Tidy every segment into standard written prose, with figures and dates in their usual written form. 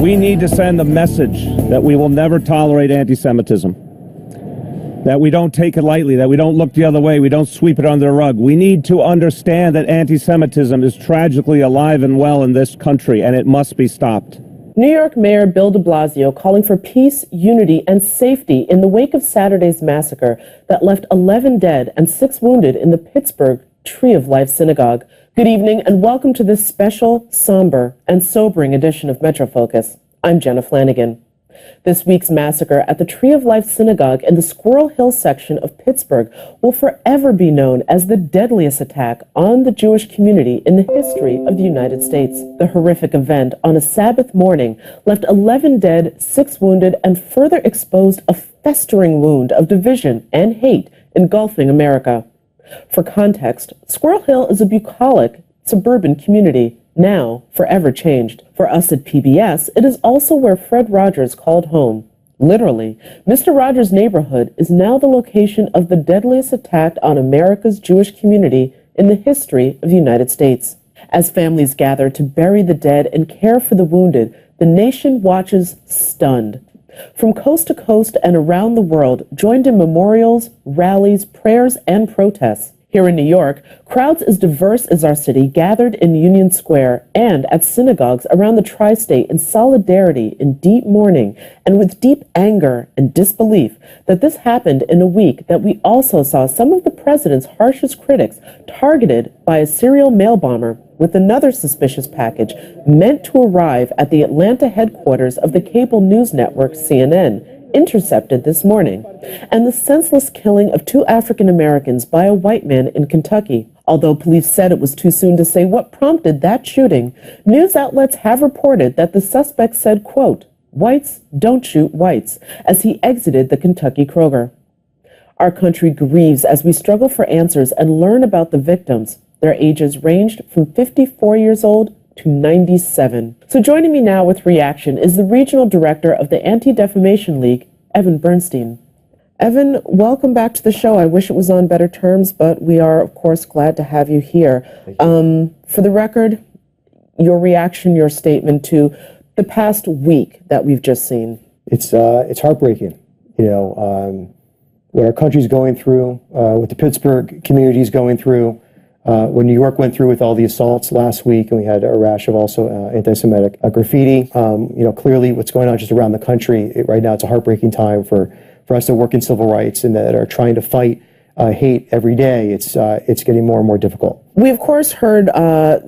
We need to send a message that we will never tolerate anti-Semitism, that we don't take it lightly, that we don't look the other way, we don't sweep it under the rug. We need to understand that anti-Semitism is tragically alive and well in this country, and it must be stopped. New York Mayor Bill de Blasio calling for peace, unity, and safety in the wake of Saturday's massacre that left 11 dead and 6 wounded in the Pittsburgh Tree of Life Synagogue. Good evening and welcome to this special, somber, and sobering edition of MetroFocus. I'm Jenna Flanagan. This week's massacre at the Tree of Life Synagogue in the Squirrel Hill section of Pittsburgh will forever be known as the deadliest attack on the Jewish community in the history of the United States. The horrific event on a Sabbath morning left 11 dead, 6 wounded, and further exposed a festering wound of division and hate engulfing America. For context, Squirrel Hill is a bucolic suburban community, now forever changed. For us at PBS, it is also where Fred Rogers called home. Literally, Mr. Rogers' neighborhood is now the location of the deadliest attack on America's Jewish community in the history of the United States. As families gather to bury the dead and care for the wounded, the nation watches stunned. From coast to coast and around the world, joined in memorials, rallies, prayers, and protests. Here in New York, crowds as diverse as our city gathered in Union Square and at synagogues around the tri-state in solidarity, in deep mourning, and with deep anger and disbelief that this happened in a week that we also saw some of the president's harshest critics targeted by a serial mail bomber with another suspicious package meant to arrive at the Atlanta headquarters of the cable news network CNN, intercepted this morning, and the senseless killing of 2 African Americans by a white man in Kentucky. Although police said it was too soon to say what prompted that shooting, news outlets have reported that the suspect said, quote, "Whites don't shoot whites," as he exited the Kentucky Kroger. Our country grieves as we struggle for answers and learn about the victims. Their ages ranged from 54 years old to 97. So joining me now with reaction is the Regional Director of the Anti-Defamation League, Evan Bernstein. Evan, welcome back to the show. I wish it was on better terms, but we are, of course, glad to have you here. For the record, your reaction, your statement to the past week that we've just seen. It's heartbreaking, what our country's going through, what the Pittsburgh community is going through. When New York went through with all the assaults last week, and we had a rash of also anti-Semitic graffiti, clearly what's going on just around the country right now, it's a heartbreaking time for us to work in civil rights and that are trying to fight hate every day. It's getting more and more difficult. We, of course, heard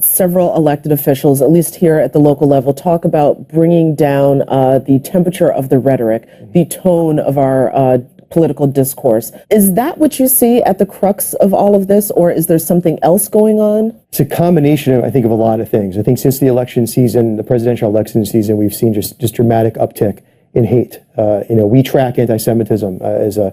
several elected officials, at least here at the local level, talk about bringing down the temperature of the rhetoric, the tone of our political discourse. Is that what you see at the crux of all of this, or is there something else going on? It's a combination, I think, of a lot of things. I think since the election season, the presidential election season, we've seen just dramatic uptick in hate. We track anti-Semitism as a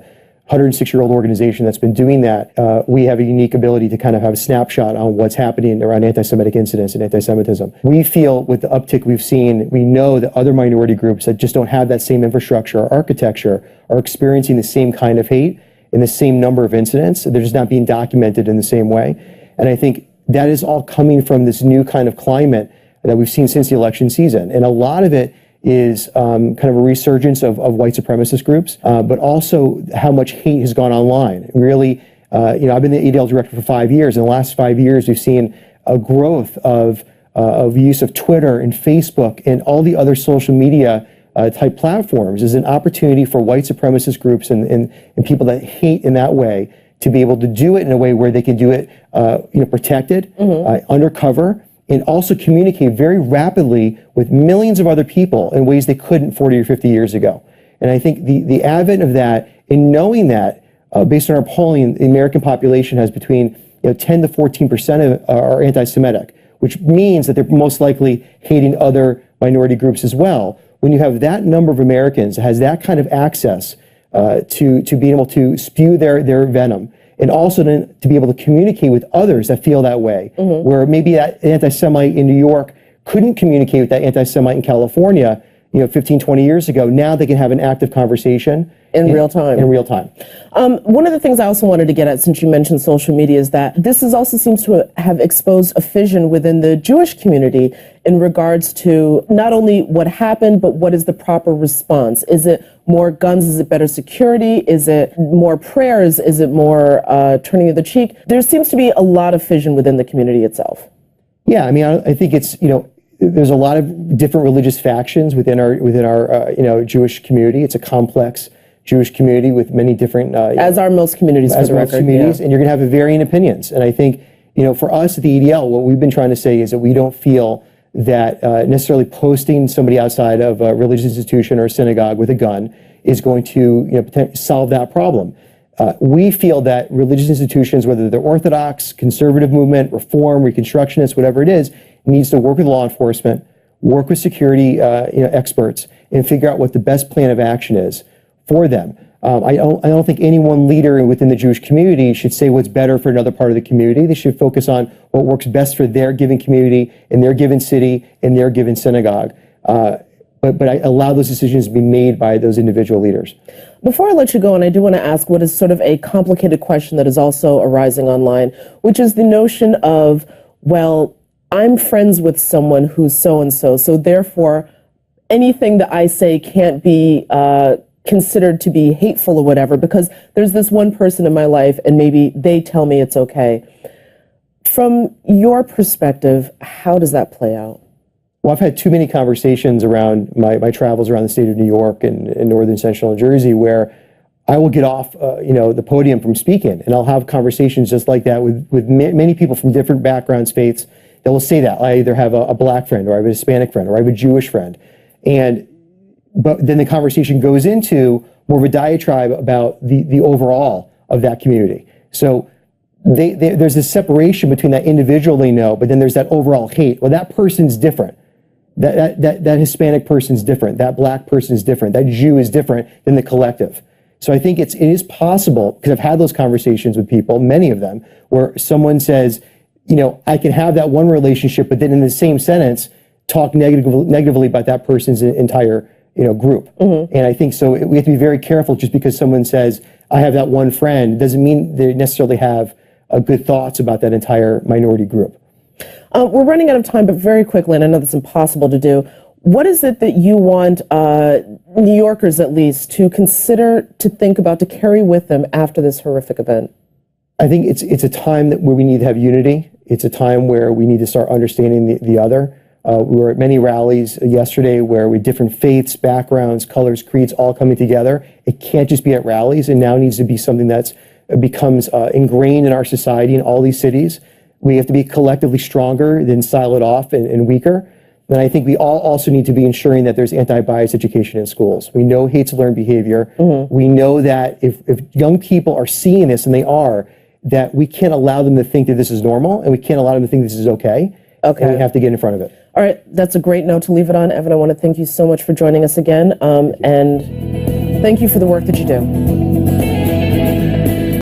106-year-old organization that's been doing that. We have a unique ability to kind of have a snapshot on what's happening around anti-Semitic incidents and anti-Semitism. We feel with the uptick we've seen, we know that other minority groups that just don't have that same infrastructure or architecture are experiencing the same kind of hate in the same number of incidents. They're just not being documented in the same way. And I think that is all coming from this new kind of climate that we've seen since the election season. And a lot of it is kind of a resurgence of white supremacist groups, but also how much hate has gone online. Really, I've been the ADL director for 5 years. In the last 5 years, we've seen a growth of use of Twitter and Facebook and all the other social media type platforms as an opportunity for white supremacist groups and people that hate in that way to be able to do it in a way where they can do it protected, undercover, and also communicate very rapidly with millions of other people in ways they couldn't 40 or 50 years ago. And I think the advent of that, and knowing that, based on our polling, the American population has between 10 to 14% are anti-Semitic, which means that they're most likely hating other minority groups as well. When you have that number of Americans that has that kind of access to being able to spew their venom, and also to be able to communicate with others that feel that way, where maybe that anti-Semite in New York couldn't communicate with that anti-Semite in California. 15, 20 years ago. Now they can have an active conversation in real time. In real time. One of the things I also wanted to get at, since you mentioned social media, is that this also seems to have exposed a fission within the Jewish community in regards to not only what happened, but what is the proper response. Is it more guns? Is it better security? Is it more prayers? Is it more turning of the cheek? There seems to be a lot of fission within the community itself. Yeah, I mean, I think it's, there's a lot of different religious factions within our Jewish community. It's a complex Jewish community with many different as are most communities, for the record, communities, and you're going to have varying opinions. And I think for us at the ADL, what we've been trying to say is that we don't feel that necessarily posting somebody outside of a religious institution or a synagogue with a gun is going to solve that problem. We feel that religious institutions, whether they're Orthodox, conservative movement, Reform, Reconstructionists, whatever it is, needs to work with law enforcement, work with security experts, and figure out what the best plan of action is for them. I don't think any one leader within the Jewish community should say what's better for another part of the community. They should focus on what works best for their given community, in their given city, in their given synagogue. But I allow those decisions to be made by those individual leaders. Before I let you go, and I do want to ask what is sort of a complicated question that is also arising online, which is the notion of, well, I'm friends with someone who's so-and-so, so therefore anything that I say can't be considered to be hateful or whatever, because there's this one person in my life and maybe they tell me it's okay. From your perspective, how does that play out? Well, I've had too many conversations around my travels around the state of New York and northern central New Jersey where I will get off the podium from speaking, and I'll have conversations just like that with many people from different backgrounds, faiths, that will say that. I either have a black friend, or I have a Hispanic friend, or I have a Jewish friend. But then the conversation goes into more of a diatribe about the overall of that community. So there's this separation between that individual they know, but then there's that overall hate. Well, that person's different. That Hispanic person's different. That black person is different. That Jew is different than the collective. So I think it is possible, because I've had those conversations with people, many of them, where someone says, I can have that one relationship, but then in the same sentence, talk negatively about that person's entire group. Mm-hmm. And I think so we have to be very careful. Just because someone says, I have that one friend, doesn't mean they necessarily have good thoughts about that entire minority group. We're running out of time, but very quickly, and I know that's impossible to do, what is it that you want New Yorkers, at least, to consider, to think about, to carry with them after this horrific event? I think it's a time where we need to have unity. It's a time where we need to start understanding the other. We were at many rallies yesterday where with different faiths, backgrounds, colors, creeds all coming together. It can't just be at rallies. It now needs to be something that's becomes ingrained in our society in all these cities. We have to be collectively stronger than siloed off and weaker. And I think we all also need to be ensuring that there's anti-bias education in schools. We know hate's learned behavior. Mm-hmm. We know that if young people are seeing this, and they are, that we can't allow them to think that this is normal, and we can't allow them to think this is okay. Okay. And we have to get in front of it. All right, that's a great note to leave it on. Evan, I want to thank you so much for joining us again, and thank you for the work that you do.